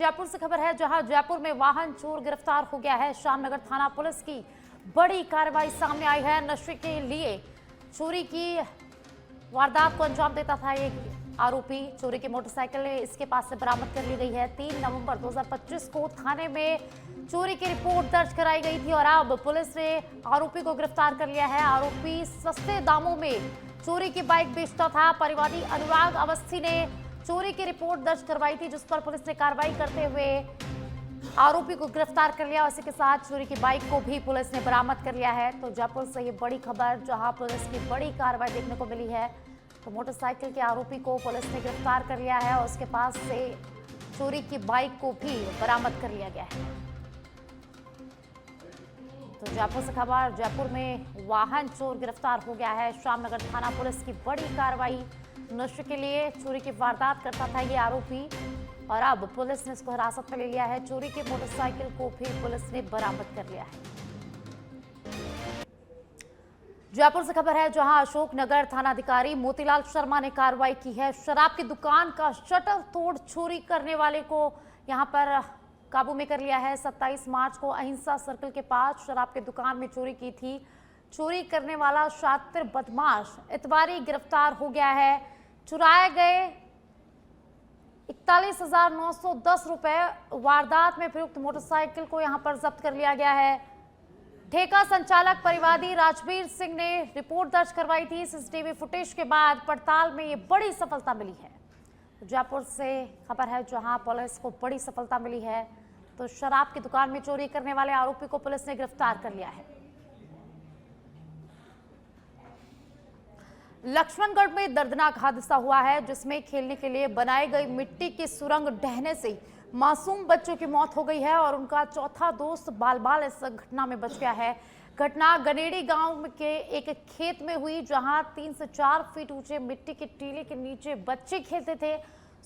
जयपुर से खबर है, जहां जयपुर में वाहन चोर गिरफ्तार हो गया है। श्यामनगर थाना पुलिस की बड़ी कार्रवाई सामने आई है। नशे के लिए चोरी की वारदात को अंजाम देता था एक आरोपी। चोरी की मोटरसाइकिल इसके पास से बरामद कर ली गई है। 3 नवंबर 2025 को थाने में चोरी की रिपोर्ट दर्ज कराई गई थी और अब पुलिस ने आरोपी को गिरफ्तार कर लिया है। आरोपी सस्ते दामों में चोरी की बाइक बेचता था। परिवादी अनुराग अवस्थी ने चोरी की रिपोर्ट दर्ज करवाई थी, जिस पर पुलिस ने कार्रवाई करते हुए आरोपी को गिरफ्तार कर लिया। इसी के साथ चोरी की बाइक को भी पुलिस ने बरामद कर लिया है। तो जयपुर से ये बड़ी खबर, जहां पुलिस की बड़ी कार्रवाई देखने को मिली है। तो मोटरसाइकिल के आरोपी को पुलिस ने गिरफ्तार कर लिया है और उसके पास से चोरी की बाइक को भी बरामद कर लिया गया है। तो जयपुर से खबर, जयपुर में वाहन चोर गिरफ्तार हो गया है। श्यामनगर थाना पुलिस की बड़ी कार्रवाई। नशे के लिए चोरी की वारदात करता था ये आरोपी और अब पुलिस ने इसको हिरासत में ले लिया है। चोरी की मोटरसाइकिल को भी पुलिस ने बरामद कर लिया है। जयपुर से खबर है, जहां अशोकनगर थानाधिकारी मोतीलाल शर्मा ने कार्रवाई की है। शराब की दुकान का शटर तोड़ चोरी करने वाले को यहां पर काबू में कर लिया है। 27 मार्च को अहिंसा सर्कल के पास शराब की दुकान में चोरी की थी। चोरी करने वाला शातिर बदमाश इतवारी गिरफ्तार हो गया है। चुराए गए 41,910 रुपए वारदात में प्रयुक्त मोटरसाइकिल को यहां पर जब्त कर लिया गया है। ठेका संचालक परिवादी राजवीर सिंह ने रिपोर्ट दर्ज करवाई थी। सीसीटीवी फुटेज के बाद पड़ताल में ये बड़ी सफलता मिली है। जयपुर से खबर है, जहां पुलिस को बड़ी सफलता मिली है। तो शराब की दुकान में चोरी करने वाले आरोपी को पुलिस ने गिरफ्तार कर लिया है। लक्ष्मणगढ़ में दर्दनाक हादसा हुआ है, जिसमें खेलने के लिए बनाई गई मिट्टी की सुरंग ढहने से मासूम बच्चों की मौत हो गई है और उनका चौथा दोस्त बाल बाल इस घटना में बच गया है। घटना गनेड़ी गांव के एक खेत में हुई, जहां 3 से 4 फीट ऊंचे मिट्टी के टीले के नीचे बच्चे खेलते थे।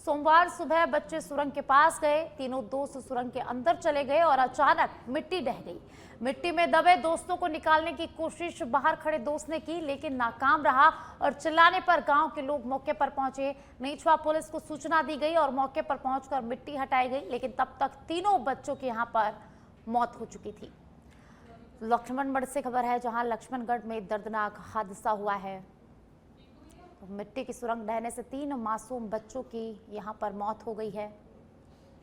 सोमवार सुबह बच्चे सुरंग के पास गए। तीनों दोस्त सुरंग के अंदर चले गए और अचानक मिट्टी ढह गई। मिट्टी में दबे दोस्तों को निकालने की कोशिश बाहर खड़े दोस्त ने की, लेकिन नाकाम रहा और चिल्लाने पर गांव के लोग मौके पर पहुंचे। नीचवा पुलिस को सूचना दी गई और मौके पर पहुंचकर मिट्टी हटाई गई, लेकिन तब तक तीनों बच्चों की यहां पर मौत हो चुकी थी। लक्ष्मणगढ़ से खबर है, जहां लक्ष्मणगढ़ में दर्दनाक हादसा हुआ है। मिट्टी की सुरंग ढहने से 3 मासूम बच्चों की यहां पर मौत हो गई है।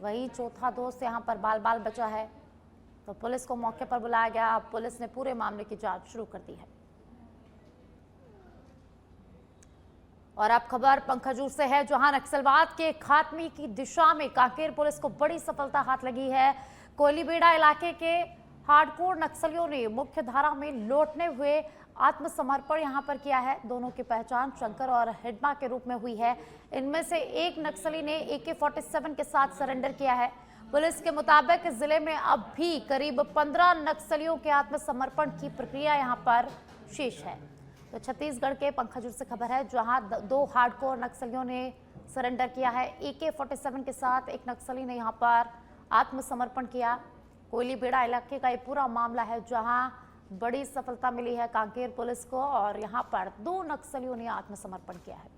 वही चौथा दोस्त यहां पर बाल बाल बचा है। तो पुलिस को मौके पर बुलाया गया। अब पुलिस ने पूरे मामले की जांच शुरू कर दी है। और अब खबर पंखजूर से है, जहां नक्सलवाद के खात्मे की दिशा में कांकेर पुलिस को बड़ी सफलता हाथ लगी है। कोयलीबेड़ा इलाके के हार्डकोर नक्सलियों ने मुख्य धारा में लौटने हुए आत्मसमर्पण यहां पर किया है। दोनों की पहचान शंकर और हिडमा के रूप में हुई है। इनमें से एक नक्सली ने AK-47 के साथ सरेंडर किया है। पुलिस के मुताबिक जिले में अब भी करीब 15 नक्सलियों के आत्मसमर्पण की प्रक्रिया यहां पर शेष है। तो छत्तीसगढ़ के पंखजूर से खबर है, जहां 2 हार्डकोर नक्सलियों ने सरेंडर किया है। AK-47 के साथ एक नक्सली ने यहां पर आत्मसमर्पण किया। कोयलीबेड़ा इलाके का ये पूरा मामला है, जहां बड़ी सफलता मिली है कांकेर पुलिस को और यहां पर 2 नक्सलियों ने आत्मसमर्पण किया है।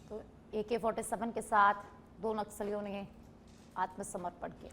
तो AK-47 के साथ 2 नक्सलियों ने आत्मसमर्पण किया।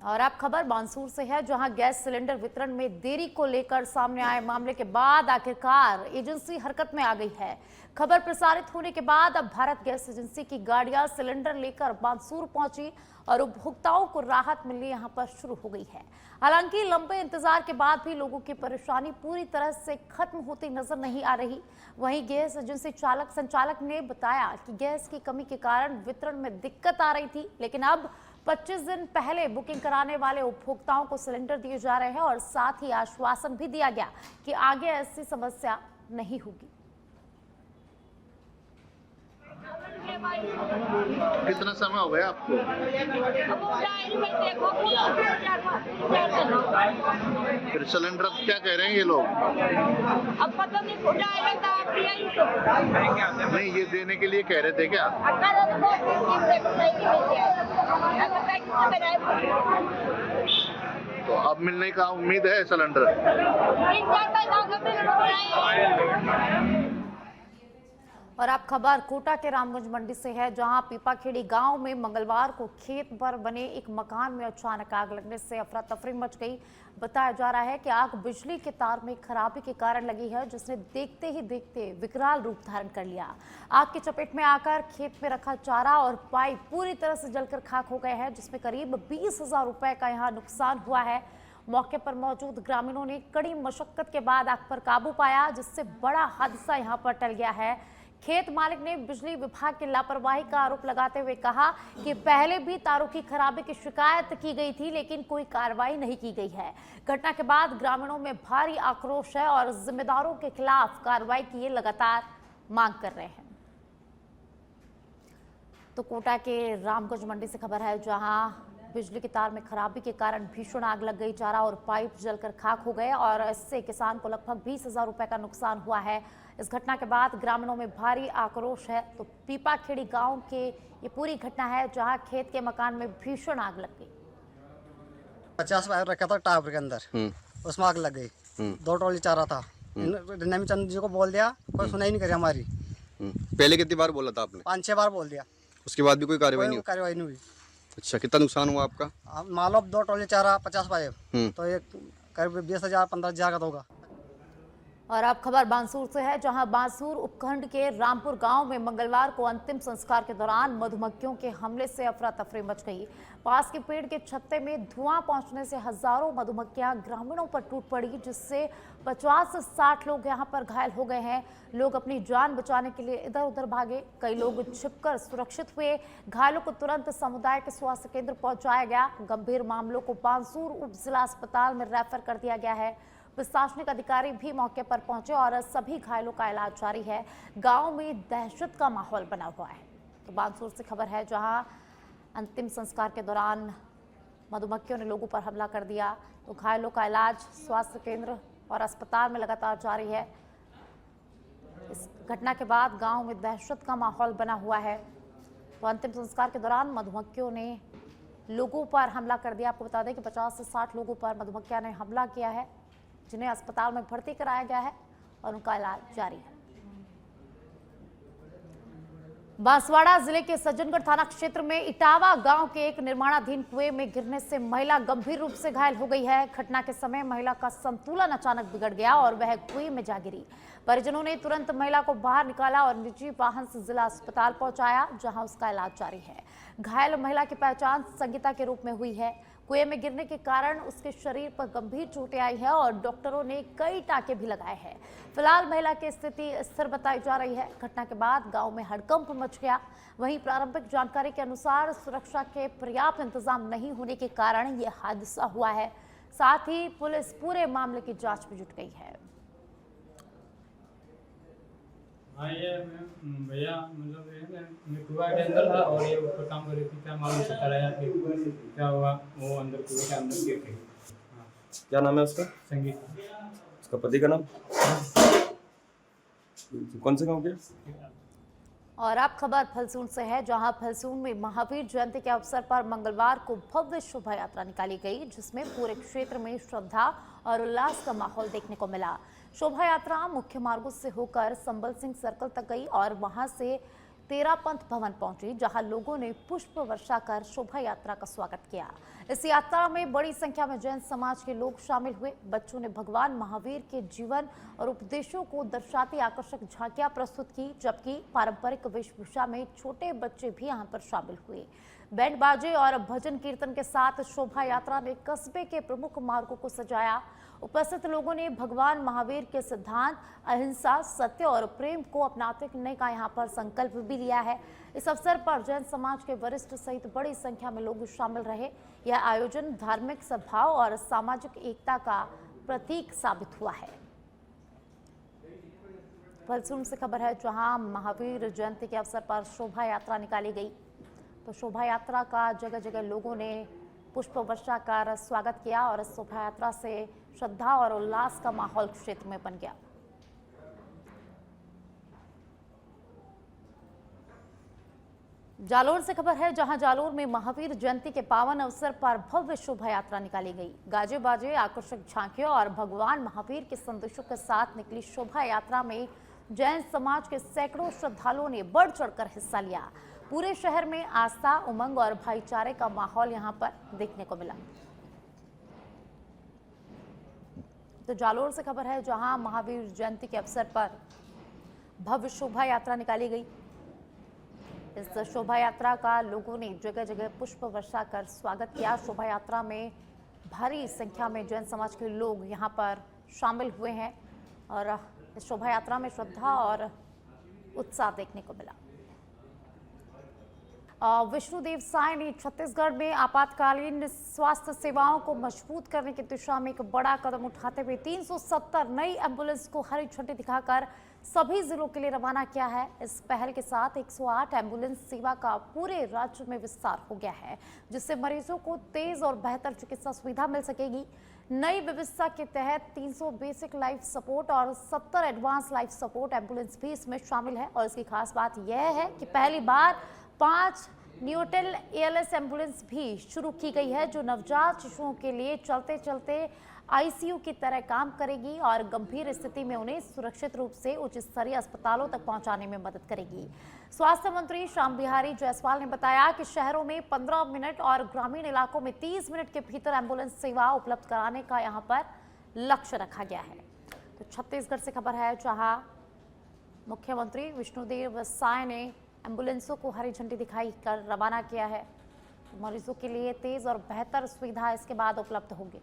और अब खबर बानसूर से है, जहां गैस सिलेंडर वितरण में देरी को लेकर सामने आए मामले के बाद आखिरकार एजेंसी हरकत में आ गई है। खबर प्रसारित होने के बाद अब भारत गैस एजेंसी की गाड़ियां सिलेंडर लेकर बानसूर पहुंची और उपभोक्ताओं को राहत मिलनी यहां पर शुरू हो गई है। हालांकि लंबे इंतजार के बाद भी लोगों की परेशानी पूरी तरह से खत्म होती नजर नहीं आ रही। वहीं गैस एजेंसी संचालक ने बताया कि गैस की कमी के कारण वितरण में दिक्कत आ रही थी, लेकिन अब 25 दिन पहले बुकिंग कराने वाले उपभोक्ताओं को सिलेंडर दिए जा रहे हैं और साथ ही आश्वासन भी दिया गया कि आगे ऐसी समस्या नहीं होगी। कितना समय हो गया आपको? फिर सिलेंडर क्या कह रहे हैं ये लोग? अब पता नहीं नहीं, ये देने के लिए कह रहे थे क्या? तो अब मिलने का उम्मीद है सिलेंडर? 3-4 महीना हो गए, मिल रहा है। और अब खबर कोटा के रामगंज मंडी से है, जहां पीपाखेड़ी गांव में मंगलवार को खेत पर बने एक मकान में अचानक आग लगने से अफरा तफरी मच गई। बताया जा रहा है कि आग बिजली के तार में खराबी के कारण लगी है, जिसने देखते ही देखते विकराल रूप धारण कर लिया। आग की चपेट में आकर खेत में रखा चारा और पाइप पूरी तरह से जलकर खाक हो गए हैं, जिसमें करीब 20,000 रुपए का यहाँ नुकसान हुआ है। मौके पर मौजूद ग्रामीणों ने कड़ी मशक्कत के बाद आग पर काबू पाया, जिससे बड़ा हादसा यहाँ पर टल गया है। खेत मालिक ने बिजली विभाग की लापरवाही का आरोप लगाते हुए कहा कि पहले भी तारों की खराबी की शिकायत की गई थी, लेकिन कोई कार्रवाई नहीं की गई है। घटना के बाद ग्रामीणों में भारी आक्रोश है और जिम्मेदारों के खिलाफ कार्रवाई की ये लगातार मांग कर रहे हैं। तो कोटा के रामगंज मंडी से खबर है, जहां बिजली के तार में खराबी के कारण भीषण आग लग गई। चारा और पाइप जलकर खाक हो गए और इससे किसान को लगभग 20,000 रुपए का नुकसान हुआ है। इस घटना के बाद ग्रामीणों में भारी आक्रोश है। तो पीपाखेड़ी गांव के ये पूरी घटना है, जहां खेत के मकान में भीषण आग लग गई। 50 पाइप रखा था टावर के अंदर, उसमें आग लग गई। 2 ट्रॉली चारा था। नेमीचंद जी को बोल दिया, कोई सुनाई नहीं करी हमारी। पहले कितनी बार बोला था आपने? 5-6 बार बोल दिया, उसके बाद भी कोई कार्रवाई नहीं कार्रवाई नहीं हुई। अच्छा, कितना नुकसान हुआ आपका? मान लो 2 ट्रॉली चारा 50 पाइप, तो एक करीब 20,000-15,000 का तो होगा। और अब खबर बांसूर से है, जहां बांसूर उपखंड के रामपुर गांव में मंगलवार को अंतिम संस्कार के दौरान मधुमक्खियों के हमले से अफरा तफरी मच गई। पास के पेड़ के छत्ते में धुआं पहुंचने से हजारों मधुमक्खियां ग्रामीणों पर टूट पड़ी, जिससे 50 से 60 लोग यहां पर घायल हो गए हैं। लोग अपनी जान बचाने के लिए इधर उधर भागे, कई लोग छिपकर सुरक्षित हुए। घायलों को तुरंत समुदाय के स्वास्थ्य केंद्र पहुंचाया गया। गंभीर मामलों को बांसूर उप जिला अस्पताल में रेफर कर दिया गया है। प्रशासनिक अधिकारी भी मौके पर पहुंचे और सभी घायलों का इलाज जारी है। गांव में दहशत का माहौल बना हुआ है। तो बांसूर से खबर है, जहां अंतिम संस्कार के दौरान मधुमक्खियों ने लोगों पर हमला कर दिया। तो घायलों का इलाज स्वास्थ्य केंद्र और अस्पताल में लगातार जारी है। इस घटना के बाद गांव में दहशत का माहौल बना हुआ है। तो अंतिम संस्कार के दौरान मधुमक्खियों ने लोगों पर हमला कर दिया। आपको बता दें कि 50 से 60 लोगों पर मधुमक्खियां ने हमला किया है, जिन्हें अस्पताल में भर्ती कराया गया है और उनका इलाज जारी है। बांसवाड़ा जिले के सज्जनगढ़ थाना क्षेत्र में इटावा गांव के एक निर्माणाधीन कुएं में गिरने से महिला गंभीर रूप से घायल हो गई है। घटना के समय महिला का संतुलन अचानक बिगड़ गया और वह कुएं में जा गिरी। परिजनों ने तुरंत महिला को बाहर निकाला और निजी वाहन से जिला अस्पताल पहुंचाया, जहां उसका इलाज जारी है। घायल महिला की पहचान संगीता के रूप में हुई है। कुएं में गिरने के कारण उसके शरीर पर गंभीर चोटें आई है और डॉक्टरों ने कई टाके भी लगाए हैं। फिलहाल महिला की स्थिति स्थिर बताई जा रही है। घटना के बाद गांव में हड़कंप मच गया। वहीं प्रारंभिक जानकारी के अनुसार सुरक्षा के पर्याप्त इंतजाम नहीं होने के कारण यह हादसा हुआ है। साथ ही पुलिस पूरे मामले की जांच में जुट गई है। हाँ, ये भैया मतलब मैं कुआ के अंदर था और ये ऊपर काम कर रही थी। क्या मालूम चलता रहा कि क्या हुआ, वो अंदर कुएं के अंदर गिर गई। क्या नाम है उसका? संगीत। उसका पति का नाम? कौन से गांव के? और अब खबर फलसून से है, जहां फलसून में महावीर जयंती के अवसर पर मंगलवार को भव्य शोभा यात्रा निकाली गई, जिसमें पूरे क्षेत्र में श्रद्धा और उल्लास का माहौल देखने को मिला। शोभा यात्रा मुख्य मार्गों से होकर संबल सिंह सर्कल तक गई और वहां से तेरापंथ भवन पहुंची, जहां लोगों ने पुष्प वर्षा कर शोभा यात्रा का स्वागत किया। इस यात्रा में बड़ी संख्या में जैन समाज के लोग शामिल हुए। बच्चों ने भगवान महावीर के जीवन और उपदेशों को दर्शाती आकर्षक झांकियां प्रस्तुत की, जबकि पारंपरिक वेशभूषा में छोटे बच्चे भी यहां पर शामिल हुए। बैंड बाजे और भजन कीर्तन के साथ शोभा यात्रा ने कस्बे के प्रमुख मार्गों को सजाया। उपस्थित लोगों ने भगवान महावीर के सिद्धांत अहिंसा, सत्य और प्रेम को अपनाने का यहाँ पर संकल्प भी लिया है। इस अवसर पर जैन समाज के वरिष्ठ सहित बड़ी संख्या में लोग शामिल रहे। यह आयोजन धार्मिक सद्भाव और सामाजिक एकता का प्रतीक साबित हुआ है। फलसून से खबर है, जहां महावीर जयंती के अवसर पर शोभा यात्रा निकाली गई। तो शोभा यात्रा का जगह जगह लोगों ने पुष्प वर्षा कर स्वागत किया और इस शोभा यात्रा से श्रद्धा और उल्लास का माहौल क्षेत्र में बन गया। जालोर से खबर है, जहां जालोर में महावीर जयंती के पावन अवसर पर भव्य शोभा यात्रा निकाली गई। गाजे बाजे, आकर्षक झांकियों और भगवान महावीर के संदेशों के साथ निकली शोभा यात्रा में जैन समाज के सैकड़ों श्रद्धालुओं ने बढ़ चढ़कर हिस्सा लिया। पूरे शहर में आस्था, उमंग और भाईचारे का माहौल यहां पर देखने को मिला। तो जालोर से खबर है, जहां महावीर जयंती के अवसर पर भव्य शोभा यात्रा निकाली गई। इस शोभा यात्रा का लोगों ने जगह जगह पुष्प वर्षा कर स्वागत किया। शोभा यात्रा में भारी संख्या में जैन समाज के लोग यहां पर शामिल हुए हैं और इस शोभा यात्रा में श्रद्धा और उत्साह देखने को मिला। विष्णुदेव साय ने छत्तीसगढ़ में आपातकालीन स्वास्थ्य सेवाओं को मजबूत करने की दिशा में एक बड़ा कदम उठाते हुए 370 नई एम्बुलेंस को हरी झंडी दिखाकर सभी जिलों के लिए रवाना किया है। इस पहल के साथ 108 एम्बुलेंस सेवा का पूरे राज्य में विस्तार हो गया है, जिससे मरीजों को तेज और बेहतर चिकित्सा सुविधा मिल सकेगी। नई व्यवस्था के तहत 300 बेसिक लाइफ सपोर्ट और 70 एडवांस लाइफ सपोर्ट एम्बुलेंस भी इसमें शामिल है। और इसकी खास बात यह है कि पहली बार 5 न्यूटेल एएलएस एम्बुलेंस भी शुरू की गई है, जो नवजात शिशुओं के लिए चलते चलते आईसीयू की तरह काम करेगी और गंभीर स्थिति में उन्हें सुरक्षित रूप से उच्च स्तरीय अस्पतालों तक पहुंचाने में मदद करेगी। स्वास्थ्य मंत्री श्याम बिहारी जायसवाल ने बताया कि शहरों में 15 मिनट और ग्रामीण इलाकों में 30 मिनट के भीतर एम्बुलेंस सेवा उपलब्ध कराने का यहां पर लक्ष्य रखा गया है। तो छत्तीसगढ़ से खबर है, जहां मुख्यमंत्री विष्णुदेव साय ने एम्बुलेंसों को हरी झंडी दिखाई कर रवाना किया है। मरीजों के लिए तेज और बेहतर सुविधा इसके बाद उपलब्ध होगी।